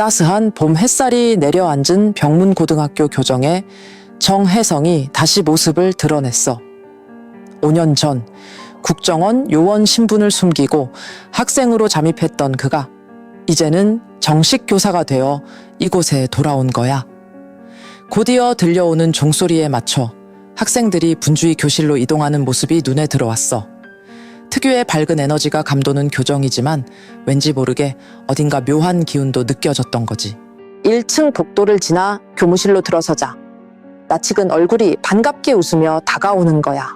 따스한 봄 햇살이 내려앉은 병문고등학교 교정에 정혜성이 다시 모습을 드러냈어. 5년 전 국정원 요원 신분을 숨기고 학생으로 잠입했던 그가 이제는 정식 교사가 되어 이곳에 돌아온 거야. 곧이어 들려오는 종소리에 맞춰 학생들이 분주히 교실로 이동하는 모습이 눈에 들어왔어. 특유의 밝은 에너지가 감도는 교정이지만 왠지 모르게 어딘가 묘한 기운도 느껴졌던 거지. 1층 복도를 지나 교무실로 들어서자 낯익은 얼굴이 반갑게 웃으며 다가오는 거야.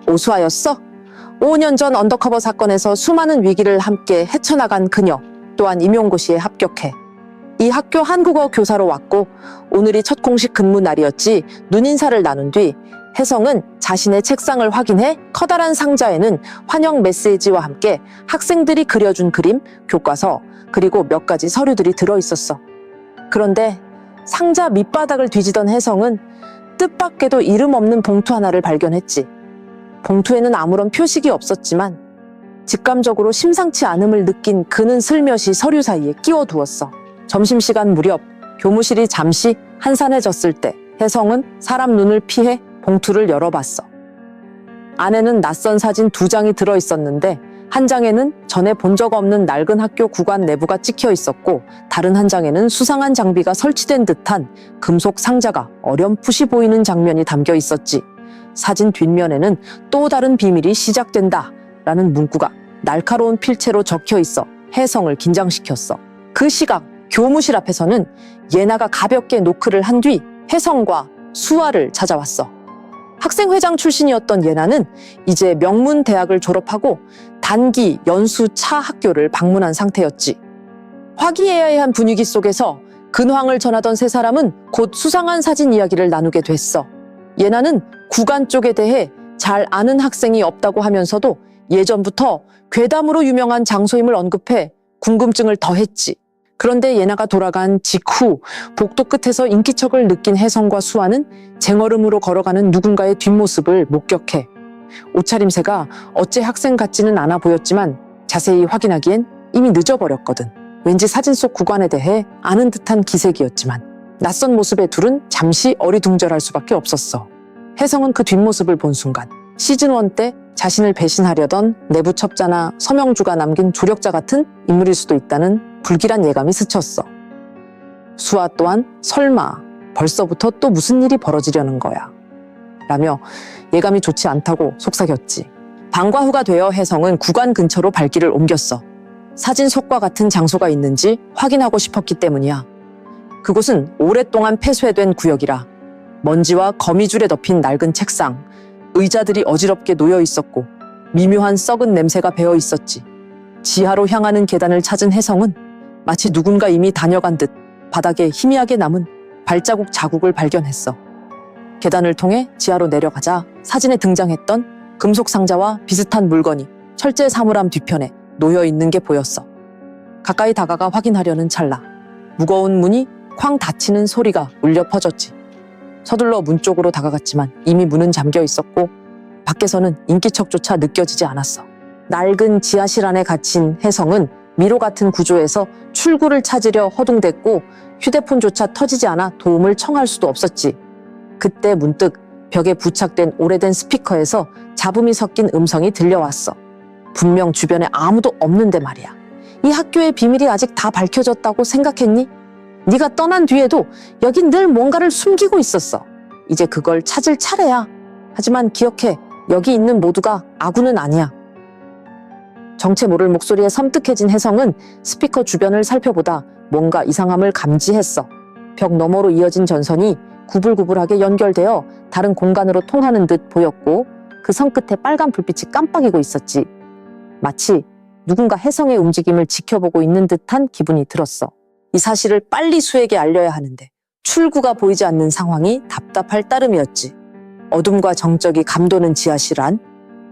오수아였어? 5년 전 언더커버 사건에서 수많은 위기를 함께 헤쳐나간 그녀, 또한 임용고시에 합격해 이 학교 한국어 교사로 왔고 오늘이 첫 공식 근무 날이었지. 눈인사를 나눈 뒤 혜성은 자신의 책상을 확인해 커다란 상자에는 환영 메시지와 함께 학생들이 그려준 그림, 교과서, 그리고 몇 가지 서류들이 들어있었어. 그런데 상자 밑바닥을 뒤지던 혜성은 뜻밖에도 이름 없는 봉투 하나를 발견했지. 봉투에는 아무런 표식이 없었지만 직감적으로 심상치 않음을 느낀 그는 슬며시 서류 사이에 끼워두었어. 점심시간 무렵 교무실이 잠시 한산해졌을 때 혜성은 사람 눈을 피해 봉투를 열어봤어. 안에는 낯선 사진 2장이 들어있었는데 한 장에는 전에 본 적 없는 낡은 학교 구관 내부가 찍혀 있었고 다른 한 장에는 수상한 장비가 설치된 듯한 금속 상자가 어렴풋이 보이는 장면이 담겨 있었지. 사진 뒷면에는 또 다른 비밀이 시작된다 라는 문구가 날카로운 필체로 적혀 있어 혜성을 긴장시켰어. 그 시각 교무실 앞에서는 예나가 가볍게 노크를 한 뒤 혜성과 수아를 찾아왔어. 학생회장 출신이었던 예나는 이제 명문대학을 졸업하고 단기 연수 차 학교를 방문한 상태였지. 화기애애한 분위기 속에서 근황을 전하던 세 사람은 곧 수상한 사진 이야기를 나누게 됐어. 예나는 구간 쪽에 대해 잘 아는 학생이 없다고 하면서도 예전부터 괴담으로 유명한 장소임을 언급해 궁금증을 더했지. 그런데 예나가 돌아간 직후 복도 끝에서 인기척을 느낀 혜성과 수아는 쟁얼음으로 걸어가는 누군가의 뒷모습을 목격해. 옷차림새가 어째 학생 같지는 않아 보였지만 자세히 확인하기엔 이미 늦어버렸거든. 왠지 사진 속 구간에 대해 아는 듯한 기색이었지만 낯선 모습의 둘은 잠시 어리둥절할 수밖에 없었어. 혜성은 그 뒷모습을 본 순간 시즌1 때 자신을 배신하려던 내부 첩자나 서명주가 남긴 조력자 같은 인물일 수도 있다는 불길한 예감이 스쳤어. 수아 또한 설마 벌써부터 또 무슨 일이 벌어지려는 거야 라며 예감이 좋지 않다고 속삭였지. 방과 후가 되어 혜성은 구간 근처로 발길을 옮겼어. 사진 속과 같은 장소가 있는지 확인하고 싶었기 때문이야. 그곳은 오랫동안 폐쇄된 구역이라 먼지와 거미줄에 덮인 낡은 책상, 의자들이 어지럽게 놓여 있었고 미묘한 썩은 냄새가 배어 있었지. 지하로 향하는 계단을 찾은 혜성은 마치 누군가 이미 다녀간 듯 바닥에 희미하게 남은 발자국 자국을 발견했어. 계단을 통해 지하로 내려가자 사진에 등장했던 금속 상자와 비슷한 물건이 철제 사물함 뒤편에 놓여 있는 게 보였어. 가까이 다가가 확인하려는 찰나 무거운 문이 쾅 닫히는 소리가 울려 퍼졌지. 서둘러 문 쪽으로 다가갔지만 이미 문은 잠겨 있었고 밖에서는 인기척조차 느껴지지 않았어. 낡은 지하실 안에 갇힌 혜성은 미로 같은 구조에서 출구를 찾으려 허둥댔고 휴대폰조차 터지지 않아 도움을 청할 수도 없었지. 그때 문득 벽에 부착된 오래된 스피커에서 잡음이 섞인 음성이 들려왔어. 분명 주변에 아무도 없는데 말이야. 이 학교의 비밀이 아직 다 밝혀졌다고 생각했니? 네가 떠난 뒤에도 여긴 늘 뭔가를 숨기고 있었어. 이제 그걸 찾을 차례야. 하지만 기억해, 여기 있는 모두가 아군은 아니야. 정체 모를 목소리에 섬뜩해진 혜성은 스피커 주변을 살펴보다 뭔가 이상함을 감지했어. 벽 너머로 이어진 전선이 구불구불하게 연결되어 다른 공간으로 통하는 듯 보였고 그 선 끝에 빨간 불빛이 깜빡이고 있었지. 마치 누군가 혜성의 움직임을 지켜보고 있는 듯한 기분이 들었어. 이 사실을 빨리 수에게 알려야 하는데 출구가 보이지 않는 상황이 답답할 따름이었지. 어둠과 정적이 감도는 지하실 안,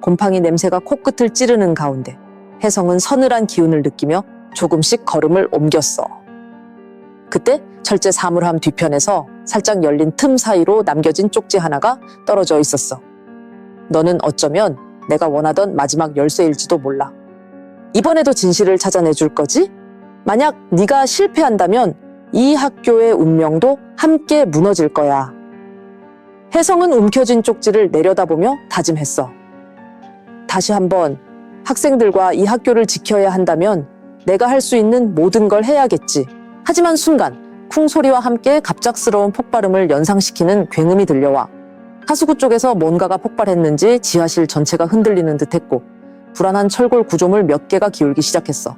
곰팡이 냄새가 코끝을 찌르는 가운데 혜성은 서늘한 기운을 느끼며 조금씩 걸음을 옮겼어. 그때 철제 사물함 뒤편에서 살짝 열린 틈 사이로 남겨진 쪽지 하나가 떨어져 있었어. 너는 어쩌면 내가 원하던 마지막 열쇠일지도 몰라. 이번에도 진실을 찾아내줄 거지? 만약 네가 실패한다면 이 학교의 운명도 함께 무너질 거야. 혜성은 움켜쥔 쪽지를 내려다보며 다짐했어. 다시 한번 학생들과 이 학교를 지켜야 한다면 내가 할 수 있는 모든 걸 해야겠지. 하지만 순간 쿵 소리와 함께 갑작스러운 폭발음을 연상시키는 굉음이 들려와 하수구 쪽에서 뭔가가 폭발했는지 지하실 전체가 흔들리는 듯했고 불안한 철골 구조물 몇 개가 기울기 시작했어.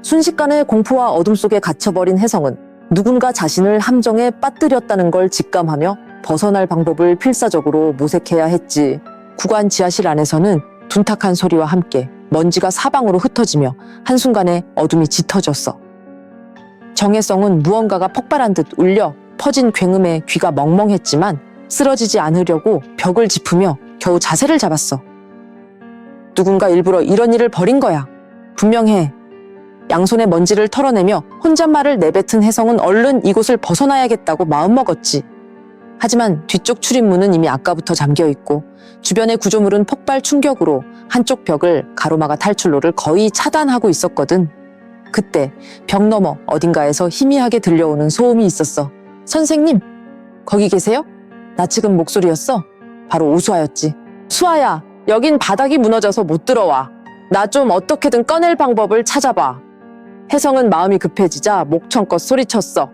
순식간에 공포와 어둠 속에 갇혀버린 혜성은 누군가 자신을 함정에 빠뜨렸다는 걸 직감하며 벗어날 방법을 필사적으로 모색해야 했지. 구간 지하실 안에서는 둔탁한 소리와 함께 먼지가 사방으로 흩어지며 한순간에 어둠이 짙어졌어. 정혜성은 무언가가 폭발한 듯 울려 퍼진 굉음에 귀가 멍멍했지만 쓰러지지 않으려고 벽을 짚으며 겨우 자세를 잡았어. 누군가 일부러 이런 일을 벌인 거야. 분명해. 양손에 먼지를 털어내며 혼잣말을 내뱉은 혜성은 얼른 이곳을 벗어나야겠다고 마음먹었지. 하지만 뒤쪽 출입문은 이미 아까부터 잠겨있고 주변의 구조물은 폭발 충격으로 한쪽 벽을 가로막아 탈출로를 거의 차단하고 있었거든. 그때 벽 너머 어딘가에서 희미하게 들려오는 소음이 있었어. 선생님, 거기 계세요? 낯익은 목소리였어. 바로 오수아였지. 수아야, 여긴 바닥이 무너져서 못 들어와. 나 좀 어떻게든 꺼낼 방법을 찾아봐. 혜성은 마음이 급해지자 목청껏 소리쳤어.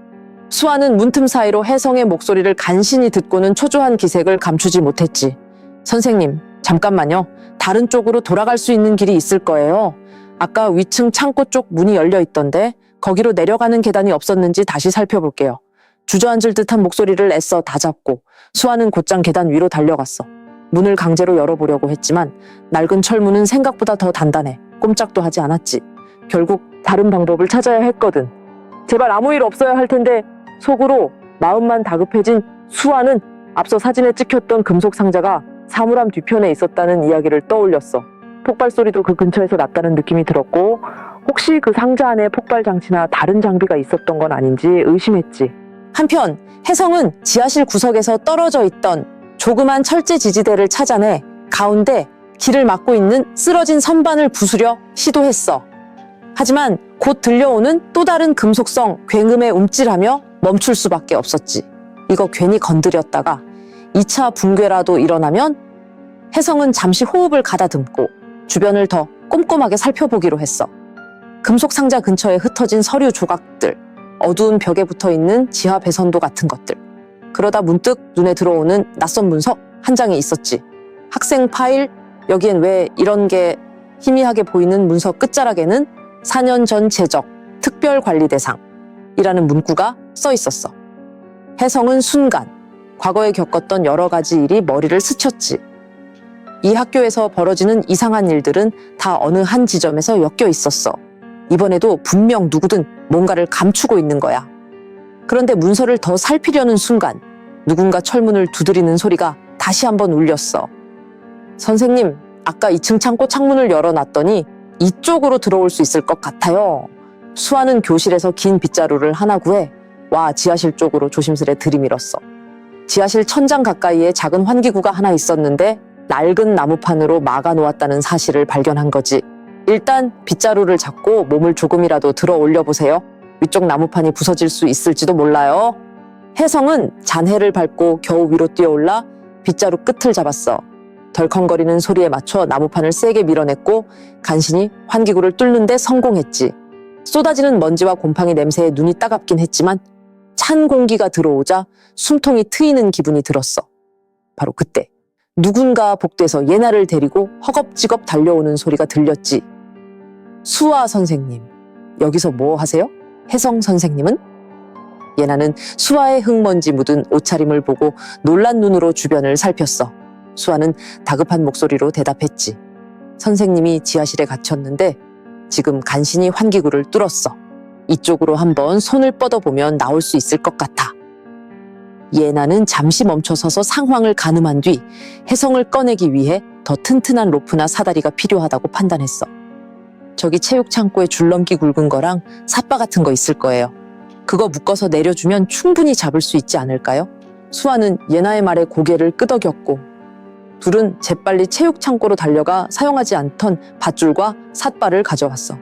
수아는 문틈 사이로 혜성의 목소리를 간신히 듣고는 초조한 기색을 감추지 못했지. 선생님, 잠깐만요. 다른 쪽으로 돌아갈 수 있는 길이 있을 거예요. 아까 위층 창고 쪽 문이 열려 있던데 거기로 내려가는 계단이 없었는지 다시 살펴볼게요. 주저앉을 듯한 목소리를 애써 다잡고 수아는 곧장 계단 위로 달려갔어. 문을 강제로 열어보려고 했지만 낡은 철문은 생각보다 더 단단해 꼼짝도 하지 않았지. 결국 다른 방법을 찾아야 했거든. 제발 아무 일 없어야 할 텐데 속으로 마음만 다급해진 수아는 앞서 사진에 찍혔던 금속 상자가 사물함 뒤편에 있었다는 이야기를 떠올렸어. 폭발 소리도 그 근처에서 났다는 느낌이 들었고 혹시 그 상자 안에 폭발 장치나 다른 장비가 있었던 건 아닌지 의심했지. 한편 혜성은 지하실 구석에서 떨어져 있던 조그만 철제 지지대를 찾아내 가운데 길을 막고 있는 쓰러진 선반을 부수려 시도했어. 하지만 곧 들려오는 또 다른 금속성 굉음에 움찔하며 멈출 수밖에 없었지. 이거 괜히 건드렸다가 2차 붕괴라도 일어나면 혜성은 잠시 호흡을 가다듬고 주변을 더 꼼꼼하게 살펴보기로 했어. 금속 상자 근처에 흩어진 서류 조각들, 어두운 벽에 붙어있는 지하 배선도 같은 것들. 그러다 문득 눈에 들어오는 낯선 문서 한 장이 있었지. 학생 파일, 여기엔 왜 이런 게 희미하게 보이는 문서 끝자락에는 4년 전 제적, 특별관리 대상이라는 문구가 써 있었어. 혜성은 순간 과거에 겪었던 여러 가지 일이 머리를 스쳤지. 이 학교에서 벌어지는 이상한 일들은 다 어느 한 지점에서 엮여 있었어. 이번에도 분명 누구든 뭔가를 감추고 있는 거야. 그런데 문서를 더 살피려는 순간 누군가 철문을 두드리는 소리가 다시 한번 울렸어. 선생님, 아까 2층 창고 창문을 열어놨더니 이쪽으로 들어올 수 있을 것 같아요. 수아는 교실에서 긴 빗자루를 하나 구해 와 지하실 쪽으로 조심스레 들이밀었어. 지하실 천장 가까이에 작은 환기구가 하나 있었는데 낡은 나무판으로 막아놓았다는 사실을 발견한 거지. 일단 빗자루를 잡고 몸을 조금이라도 들어 올려보세요. 위쪽 나무판이 부서질 수 있을지도 몰라요. 혜성은 잔해를 밟고 겨우 위로 뛰어올라 빗자루 끝을 잡았어. 덜컹거리는 소리에 맞춰 나무판을 세게 밀어냈고 간신히 환기구를 뚫는 데 성공했지. 쏟아지는 먼지와 곰팡이 냄새에 눈이 따갑긴 했지만 찬 공기가 들어오자 숨통이 트이는 기분이 들었어. 바로 그때 누군가 복도에서 예나를 데리고 허겁지겁 달려오는 소리가 들렸지. 수아 선생님, 여기서 뭐 하세요? 혜성 선생님은? 예나는 수아의 흙먼지 묻은 옷차림을 보고 놀란 눈으로 주변을 살폈어. 수아는 다급한 목소리로 대답했지. 선생님이 지하실에 갇혔는데 지금 간신히 환기구를 뚫었어. 이쪽으로 한번 손을 뻗어보면 나올 수 있을 것 같아. 예나는 잠시 멈춰서서 상황을 가늠한 뒤 혜성을 꺼내기 위해 더 튼튼한 로프나 사다리가 필요하다고 판단했어. 저기 체육창고에 줄넘기 굵은 거랑 삿바 같은 거 있을 거예요. 그거 묶어서 내려주면 충분히 잡을 수 있지 않을까요? 수아는 예나의 말에 고개를 끄덕였고 둘은 재빨리 체육창고로 달려가 사용하지 않던 밧줄과 삿바를 가져왔어.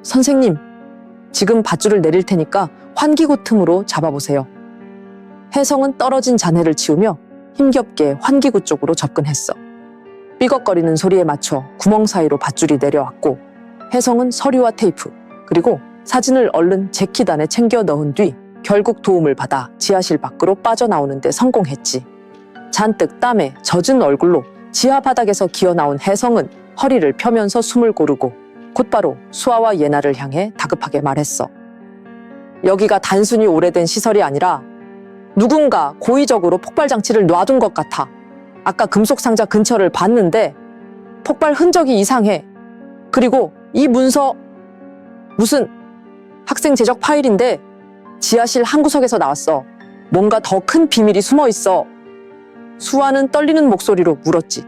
선생님, 지금 밧줄을 내릴 테니까 환기구 틈으로 잡아보세요. 혜성은 떨어진 잔해를 치우며 힘겹게 환기구 쪽으로 접근했어. 삐걱거리는 소리에 맞춰 구멍 사이로 밧줄이 내려왔고 혜성은 서류와 테이프 그리고 사진을 얼른 재킷 안에 챙겨 넣은 뒤 결국 도움을 받아 지하실 밖으로 빠져나오는 데 성공했지. 잔뜩 땀에 젖은 얼굴로 지하 바닥에서 기어나온 혜성은 허리를 펴면서 숨을 고르고 곧바로 수아와 예나를 향해 다급하게 말했어. 여기가 단순히 오래된 시설이 아니라 누군가 고의적으로 폭발 장치를 놔둔 것 같아. 아까 금속 상자 근처를 봤는데 폭발 흔적이 이상해. 그리고 이 문서 무슨 학생 제적 파일인데 지하실 한 구석에서 나왔어. 뭔가 더 큰 비밀이 숨어 있어. 수아는 떨리는 목소리로 물었지.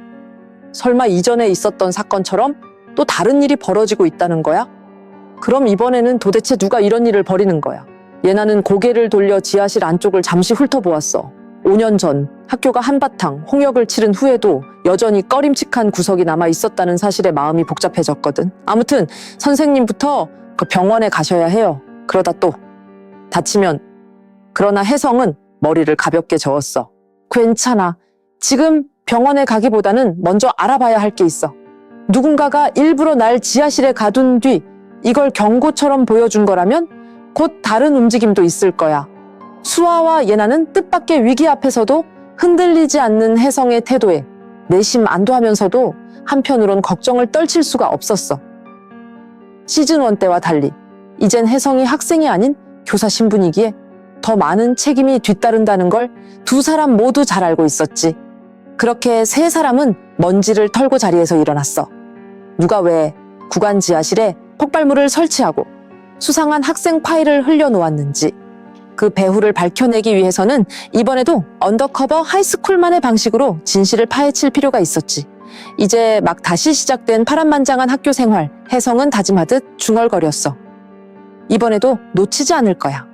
설마 이전에 있었던 사건처럼 또 다른 일이 벌어지고 있다는 거야? 그럼 이번에는 도대체 누가 이런 일을 벌이는 거야? 예나는 고개를 돌려 지하실 안쪽을 잠시 훑어보았어. 5년 전 학교가 한바탕 홍역을 치른 후에도 여전히 꺼림칙한 구석이 남아 있었다는 사실에 마음이 복잡해졌거든. 아무튼 선생님부터 그 병원에 가셔야 해요. 그러다 또 다치면. 그러나 혜성은 머리를 가볍게 저었어. 괜찮아. 지금 병원에 가기보다는 먼저 알아봐야 할 게 있어. 누군가가 일부러 날 지하실에 가둔 뒤 이걸 경고처럼 보여준 거라면 곧 다른 움직임도 있을 거야. 수아와 예나는 뜻밖의 위기 앞에서도 흔들리지 않는 혜성의 태도에 내심 안도하면서도 한편으론 걱정을 떨칠 수가 없었어. 시즌1 때와 달리 이젠 혜성이 학생이 아닌 교사 신분이기에 더 많은 책임이 뒤따른다는 걸 두 사람 모두 잘 알고 있었지. 그렇게 세 사람은 먼지를 털고 자리에서 일어났어. 누가 왜 구간 지하실에 폭발물을 설치하고 수상한 학생 파일을 흘려놓았는지 그 배후를 밝혀내기 위해서는 이번에도 언더커버 하이스쿨만의 방식으로 진실을 파헤칠 필요가 있었지. 이제 막 다시 시작된 파란만장한 학교 생활, 혜성은 다짐하듯 중얼거렸어. 이번에도 놓치지 않을 거야.